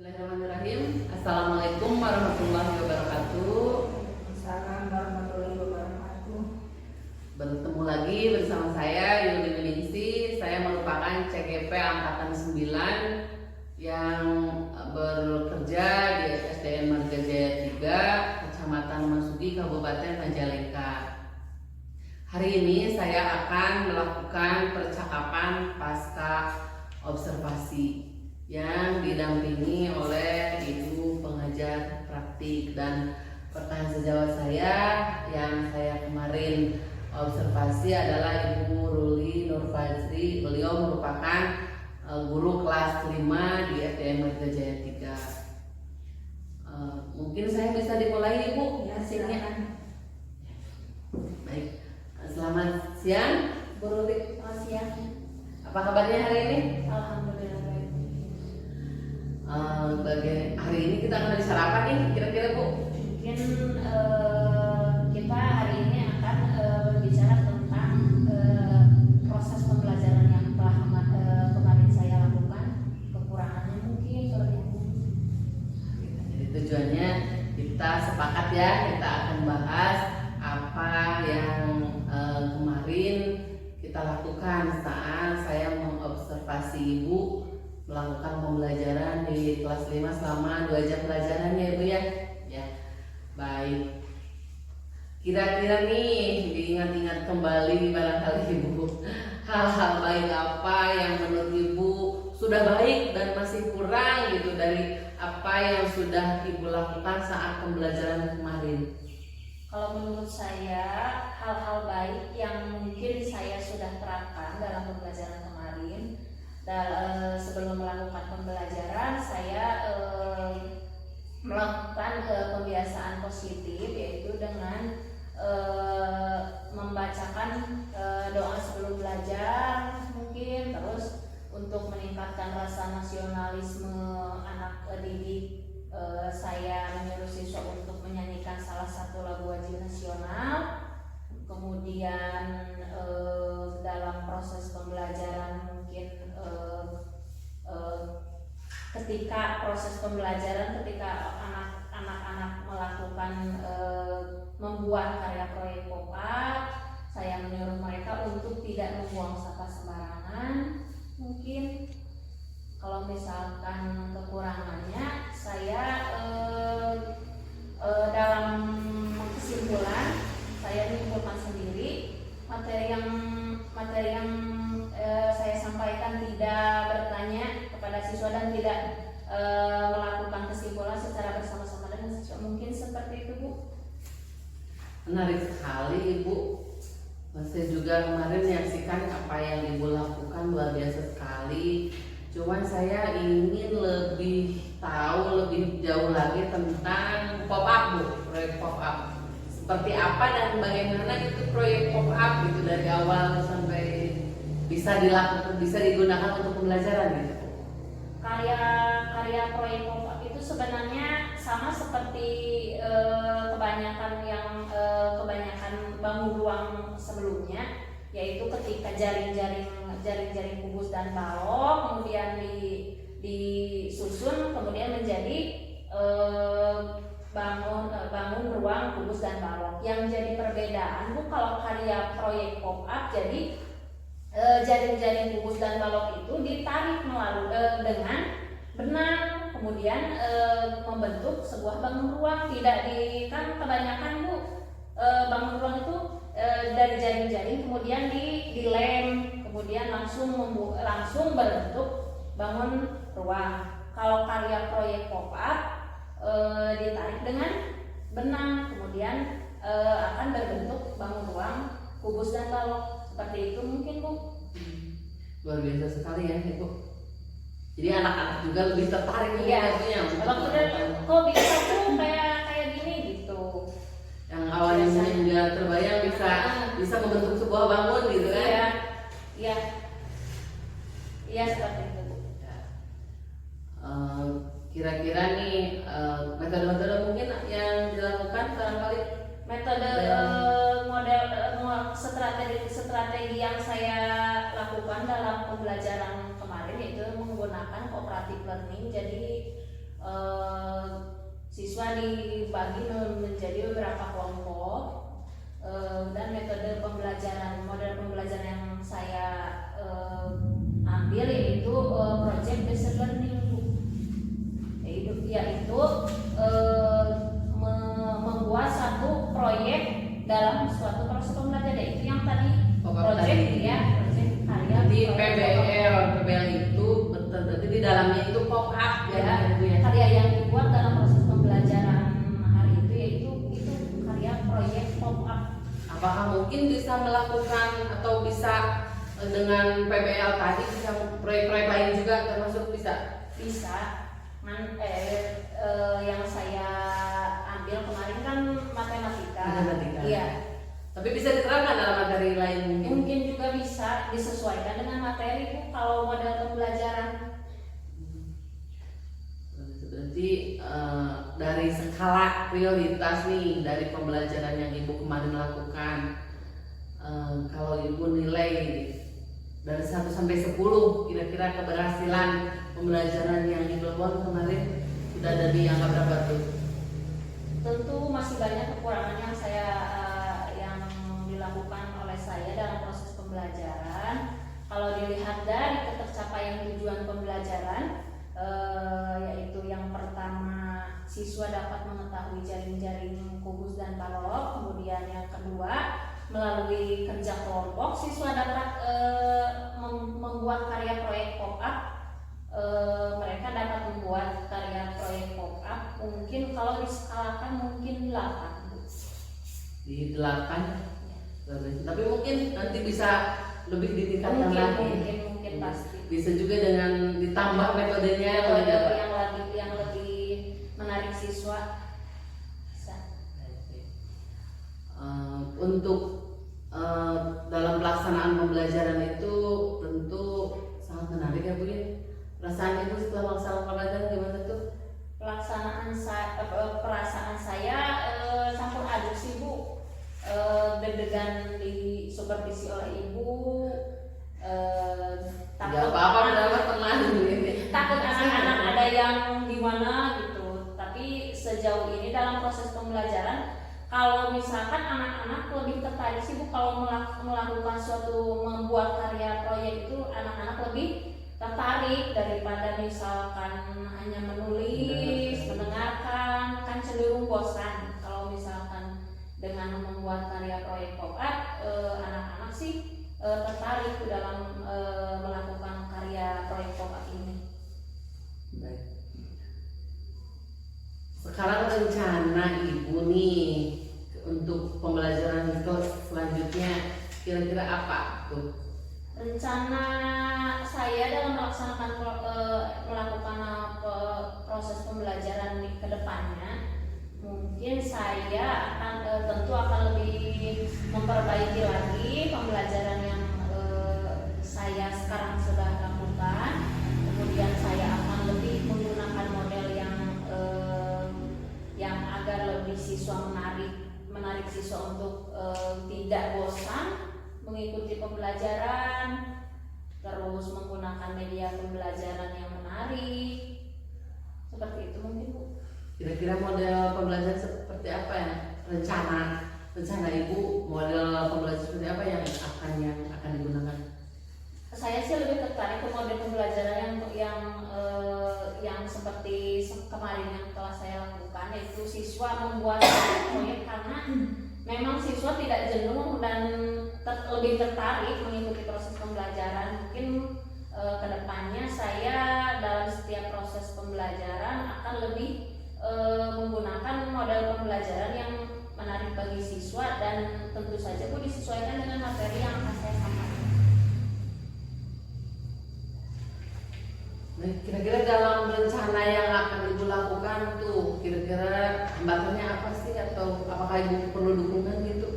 Bismillahirrahmanirrahim. Assalamualaikum warahmatullahi wabarakatuh. Assalamualaikum warahmatullahi wabarakatuh. Bertemu lagi bersama saya Yuli Winingsi. Saya merupakan CGP angkatan 9 yang bekerja di SDN Marga Jaya 3, Kecamatan Masugi, Kabupaten Majalengka. Hari ini saya akan melakukan percakapan pasca observasi yang didampingi oleh ibu pengajar praktik, dan pertanyaan sejawat saya yang saya kemarin observasi adalah Ibu Ruli Nurfazri. Beliau merupakan guru kelas 5 di SDN Marga Jaya 3. Mungkin saya bisa dimulai, Ibu? Ya, silakan. Baik, selamat siang Bu Ruli. Selamat siang. Apa kabarnya hari ini? Alhamdulillah baik. Hari ini kita akan bicara apa nih kira-kira, Bu? Mungkin kita hari ini akan berbicara tentang proses pembelajaran yang telah kemarin saya lakukan, kekurangannya mungkin seperti itu. Jadi tujuannya kita sepakat ya, kita akan bahas apa yang kemarin kita lakukan saat saya mengobservasi Ibu melakukan pembelajaran di kelas 5 selama 2 jam pelajaran ya Ibu ya. Ya. Baik. Kira-kira nih diingat-ingat kembali barangkali Ibu, hal-hal baik apa yang menurut Ibu sudah baik dan masih kurang gitu dari apa yang sudah Ibu lakukan saat pembelajaran kemarin? Kalau menurut saya hal-hal baik yang mungkin saya sudah terapkan dalam pembelajaran kemarin, sebelum melakukan pembelajaran saya melakukan pembiasaan positif, yaitu dengan membacakan doa sebelum belajar mungkin, terus untuk meningkatkan rasa nasionalisme anak didik, saya menyuruh siswa untuk menyanyikan salah satu lagu wajib nasional. Kemudian dalam proses pembelajaran mungkin ketika proses pembelajaran, ketika anak-anak melakukan membuat karya proyek pop-up, saya menyuruh mereka untuk tidak membuang sampah sembarangan. Mungkin kalau misalkan kekurangannya, saya dalam kesimpulan saya menyimpulkan sendiri materi yang saya sampaikan tidak bertanya kepada siswa dan tidak melakukan kesimpulan secara bersama-sama dengan siswa. Mungkin seperti itu, Bu. Menarik sekali Ibu. Saya juga kemarin menyaksikan apa yang Ibu lakukan, luar biasa sekali. Cuman saya ingin lebih tahu lebih jauh lagi tentang pop-up, Bu, proyek pop-up. Seperti apa dan bagaimana itu proyek pop-up gitu dari awal sampai bisa dilakukan, bisa digunakan untuk pembelajaran gitu. Karya proyek pop-up itu sebenarnya sama seperti kebanyakan bangun ruang sebelumnya, yaitu ketika jaring-jaring kubus dan balok kemudian disusun kemudian menjadi bangun ruang kubus dan balok. Yang jadi perbedaan, Bu, kalau karya proyek pop-up jadi jaring-jaring kubus dan balok itu ditarik melalui dengan benang, kemudian membentuk sebuah bangun ruang. Kan kebanyakan, Bu, bangun ruang itu dari jaring-jaring kemudian dilem, kemudian langsung berbentuk bangun ruang. Kalau karya proyek pop-up ditarik dengan benang, kemudian akan berbentuk bangun ruang kubus dan balok. Seperti itu mungkin, Bu. Luar biasa sekali ya Ibu. Jadi anak-anak juga lebih tertarik Iya. Kalau kok bisa tuh kayak gini gitu. Yang awalnya nggak terbayang bisa membentuk sebuah bangun gitu kan? Iya seperti itu, Bu. Kira-kira nih metode-metode mungkin yang dilakukan barangkali Metode strategi yang saya lakukan dalam pembelajaran kemarin itu menggunakan cooperative learning. Jadi dibagi menjadi beberapa kelompok, dan metode pembelajaran, model pembelajaran yang saya ambil yaitu project based learning, yaitu membuat satu proyek dalam suatu proses pembelajaran, yaitu yang tadi project project karya. Di PBL itu berarti di dalamnya itu pop up ya, karya yang dibuat dalam proses pembelajaran hari itu, yaitu itu karya proyek pop up. Apakah mungkin bisa melakukan atau bisa dengan PBL tadi bisa proyek-proyek lain juga termasuk bisa? Bisa. Yang saya ambil kemarin kan matematika. Iya. Tapi bisa diterapkan dalam materi lain mungkin? Mungkin juga bisa disesuaikan dengan materi Bu, kalau model pembelajaran. Berarti dari skala prioritas nih dari pembelajaran yang Ibu kemarin lakukan, kalau Ibu nilai dari 1 sampai 10 kira-kira keberhasilan pembelajaran yang Ibu lakukan kemarin sudah ada di angka berapa tuh? Tentu masih banyak kekurangan yang yang dilakukan oleh saya dalam proses pembelajaran. Kalau dilihat dari ketercapaian tujuan pembelajaran, yaitu yang pertama siswa dapat mengetahui jaring-jaring kubus dan balok, kemudian yang kedua melalui kerja kelompok siswa dapat membuat karya proyek pop up. Mereka dapat membuat karya proyek pop up mungkin kalau diskalakan mungkin 8 di 8 ya. Tapi mungkin nanti bisa lebih ditingkatkan lagi. Mungkin pasti bisa juga dengan ditambah metodenya yang lebih menarik siswa. Untuk dalam pelaksanaan pembelajaran itu tentu sangat menarik ya Bu ya. Perasaan Ibu setelah melaksanakan pembelajaran gimana tuh? Perasaan saya campur aduk sih Bu. Deg-degan di supervisi oleh Ibu, takut takut anak-anak ada yang gimana gitu. Tapi sejauh ini dalam proses pembelajaran, kalau misalkan anak-anak lebih tertarik sih Bu, kalau melakukan suatu membuat karya proyek itu anak-anak lebih tertarik daripada misalkan hanya menulis, mendengarkan, kan cenderung bosan. Kalau misalkan dengan membuat karya proyek pop up, anak-anak sih tertarik dalam melakukan karya proyek pop up ini. Baik. Sekarang rencana Ibu nih untuk pembelajaran itu selanjutnya kira-kira apa tuh? Rencana saya dalam melaksanakan proses pembelajaran ke depannya, mungkin saya tentu akan lebih memperbaiki lagi pembelajaran yang saya sekarang sudah lakukan. Kemudian saya akan lebih menggunakan model yang agar lebih siswa menarik siswa untuk tidak bosan mengikuti pembelajaran, terus menggunakan media pembelajaran yang menarik. Seperti itu mungkin Bu. Kira-kira model pembelajaran seperti apa ya? Rencana Ibu model pembelajaran seperti apa yang akan digunakan? Saya sih lebih tertarik ke model pembelajaran yang seperti kemarin yang telah saya lakukan, yaitu siswa membuat proyek karena memang siswa tidak jenuh dan lebih tertarik mengikuti proses pembelajaran. Mungkin kedepannya saya dalam setiap proses pembelajaran akan lebih menggunakan model pembelajaran yang menarik bagi siswa dan tentu saja Bu disesuaikan dengan materi yang akan saya sampaikan. Nah, kira-kira dalam rencana yang akan Ibu lakukan tuh kira-kira hambatannya apa sih, atau apakah Ibu perlu dukungan gitu?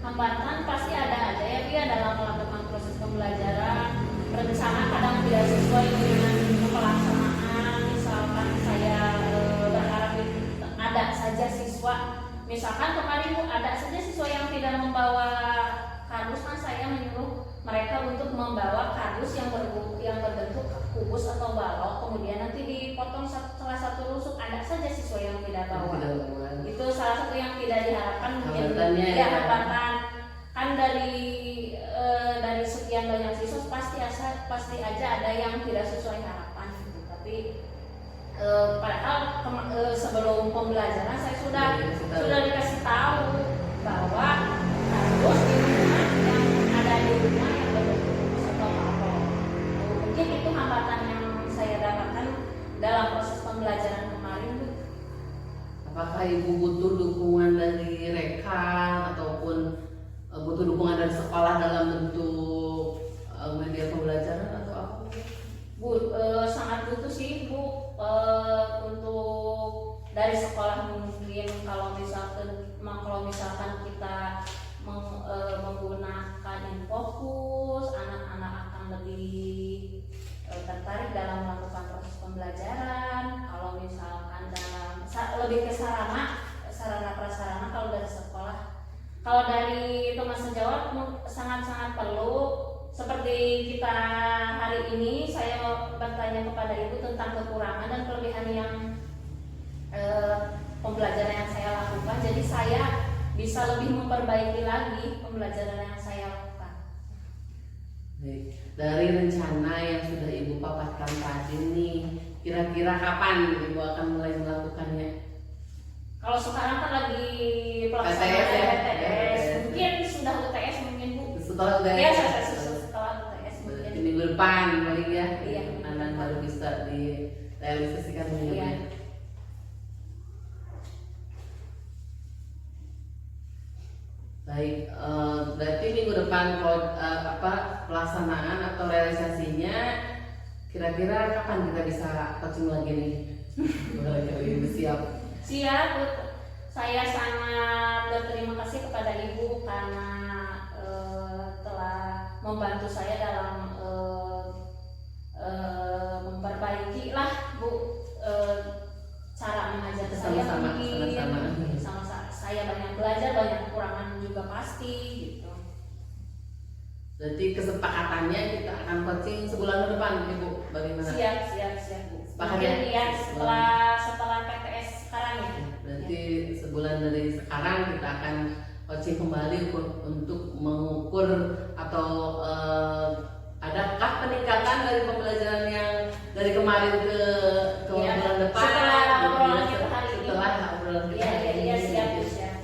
Hambatan pasti ada aja ya Pia dalam melakukan proses pembelajaran. Rencana kadang tidak sesuai dengan pelaksanaan. Misalkan saya berharap ada saja siswa, misalkan kemarin Bu ada saja siswa yang tidak membawa kardus, kan saya menyuruh mereka untuk membawa kardus yang berbentuk kubus atau balok, kemudian nanti dipotong salah satu rusuk. Ada saja siswa yang tidak bawa. harapan mungkin hambatannya ya hambatan kan dari sekian banyak siswa pasti aja ada yang tidak sesuai harapan gitu. Tapi padahal sebelum pembelajaran saya sudah dikasih tahu bahwa harus di rumah yang ada di rumah yang berbentuk atau apa. Mungkin itu hambatan yang saya dapatkan dalam proses pembelajaran kemarin, Bu. Apakah Ibu butuh dukungan dari rekan ataupun butuh dukungan dari sekolah dalam bentuk media pembelajaran atau apa? Bu, sangat butuh sih, Bu, untuk dari sekolah mungkin kalau misalkan kita menggunakan Infokus, anak-anak akan lebih tertarik dalam melakukan proses pembelajaran. Kalau misalkan lebih ke sarana prasarana kalau dari sekolah. Kalau dari teman sejawat sangat-sangat perlu. Seperti kita hari ini saya mau bertanya kepada Ibu tentang kekurangan dan kelebihan yang pembelajaran yang saya lakukan. Jadi saya bisa lebih memperbaiki lagi pembelajaran yang saya lakukan. Baik. Dari rencana yang sudah Ibu paparkan tadi nih, kira-kira kapan Ibu akan mulai melakukannya? Kalau sekarang kan lagi PTS pelaksanaan ya? PTS, mungkin sudah UTS mungkin, Bu. Setelah udah Ya, setelah UTS mungkin. minggu depan paling ya, Iya. anak baru bisa direalisasikan Iya. ini. Baik, berarti minggu depan pelaksanaan atau realisasinya kira-kira kapan kita bisa coaching lagi nih? Ibu siap. Siap, Bu. Saya sangat berterima kasih kepada Ibu karena telah membantu saya dalam memperbaiki lah, Bu, cara mengajar saya mungkin. Sama saya banyak belajar, banyak kekurangan juga pasti gitu. Berarti kesepakatannya kita akan coaching sebulan ke depan, Ibu. Bagaimana? Siap, Bu. Sepakat Mungkin ya? setelah PTS sekarang ya. Berarti sebulan dari sekarang kita akan coaching kembali untuk mengukur atau adakah peningkatan dari pembelajaran yang dari kemarin ke bulan depan? Setelah obrolan kita hari ini. Setelah obrolan kita hari ini. Iya, siap.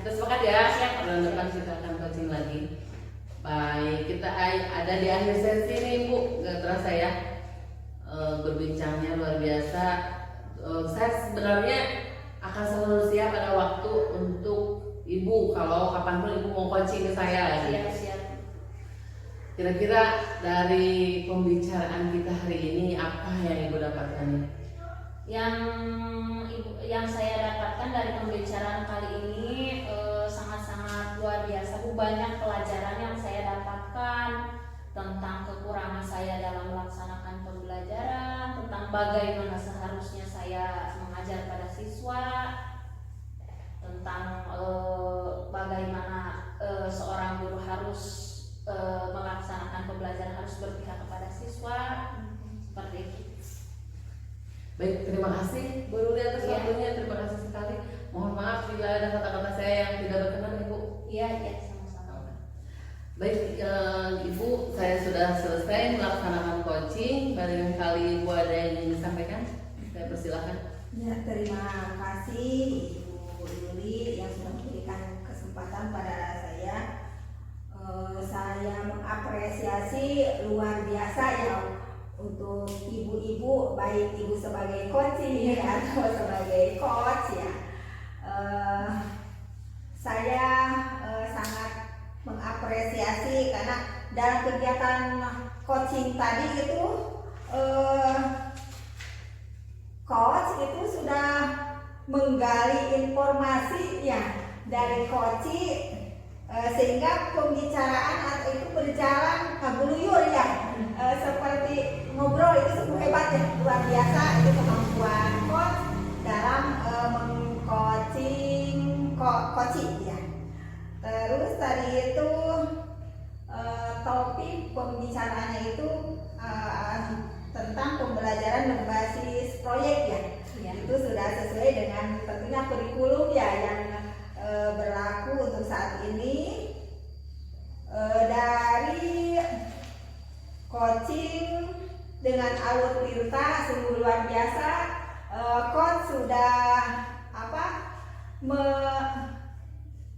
Kita sepakat ya. Siap. Bulan depan kita akan coaching lagi. Baik, kita ada di akhir sesi nih, Bu. Gak terasa ya. Berbincangnya luar biasa. Saya sebenarnya akan selalu siap ada waktu untuk Ibu kalau kapanpun Ibu mau coaching ke saya. Siap. Kira-kira dari pembicaraan kita hari ini apa yang Ibu dapatkan? Yang saya dapatkan dari pembicaraan kali ini sangat-sangat luar biasa, Bu. Banyak pelajaran yang saya dapatkan tentang kekurangan saya dalam melaksanakan pembelajaran, tentang bagaimana seharusnya saya mengajar pada siswa, tentang bagaimana seorang guru harus melaksanakan pembelajaran, harus berpihak kepada siswa, seperti itu. Baik, terima kasih Bu Ruli atas waktunya. Terima kasih sekali. Mohon maaf bila ada kata-kata saya yang tidak berkenan, Ibu. Iya, sama-sama. Baik, Ibu, saya sudah selesai melaksanakan coaching. Barangkali Ibu ada yang ingin disampaikan? Saya persilahkan. Ya, terima kasih Ibu Yuli yang sudah memberikan kesempatan pada saya. Saya mengapresiasi luar biasa ya untuk ibu-ibu, baik ibu sebagai coaching atau sebagai coach ya. Saya sangat mengapresiasi karena dalam kegiatan coaching tadi itu coach itu sudah menggali informasi ya dari coaching sehingga pembicaraan atau itu berjalan berluyur ya, seperti ngobrol itu sungguh hebat ya, luar biasa itu kemampuan coach dalam coaching ya. Terus tadi itu topik pembicaraannya itu tentang pembelajaran berbasis proyek ya. Itu sudah sesuai dengan tentunya kurikulum ya yang berlaku untuk saat ini. Dari coaching dengan alur tirta sungguh luar biasa. Coach sudah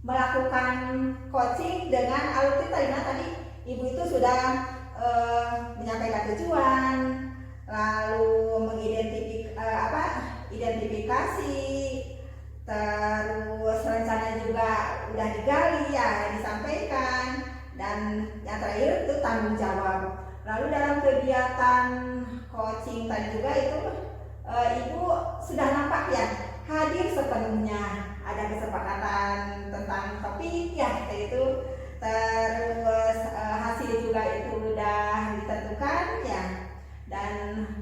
melakukan coaching dengan alur tirta, dimana tadi ibu itu sudah menyampaikan tujuan, lalu identifikasi, terus rencana juga udah digali ya disampaikan, dan yang terakhir itu tanggung jawab. Lalu dalam kegiatan coaching tadi juga itu ibu sudah nampak ya hadir sepenuhnya, ada kesepakatan tentang topik ya kayak itu, terus hasil juga itu udah ditentukan ya, dan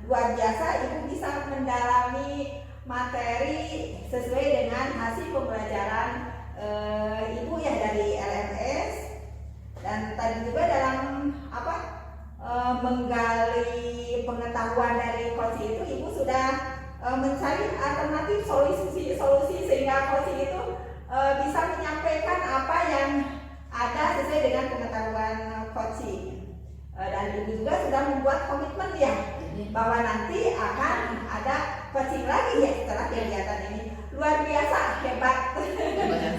luar biasa ibu bisa mendalami materi sesuai dengan hasil pembelajaran ibu ya dari LMS. Dan tadi juga dalam menggali pengetahuan dari coaching itu ibu sudah mencari alternatif solusi sehingga coaching itu bisa menyampaikan apa yang ada sesuai dengan pengetahuan coaching. Dan ibu juga sudah membuat komitmen ya bahwa nanti akan ada coaching lagi ya setelah kegiatan ini. Luar biasa, hebat.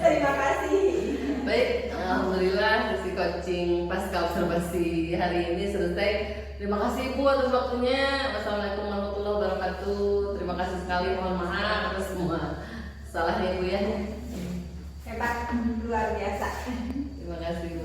Terima kasih. Baik, alhamdulillah sesi coaching pasca observasi hari ini selesai. Terima kasih Ibu atas waktunya. Wassalamualaikum warahmatullahi wabarakatuh. Terima kasih sekali, mohon maaf atas semua salahnya Ibu ya. Hebat, luar biasa. Terima kasih Ibu.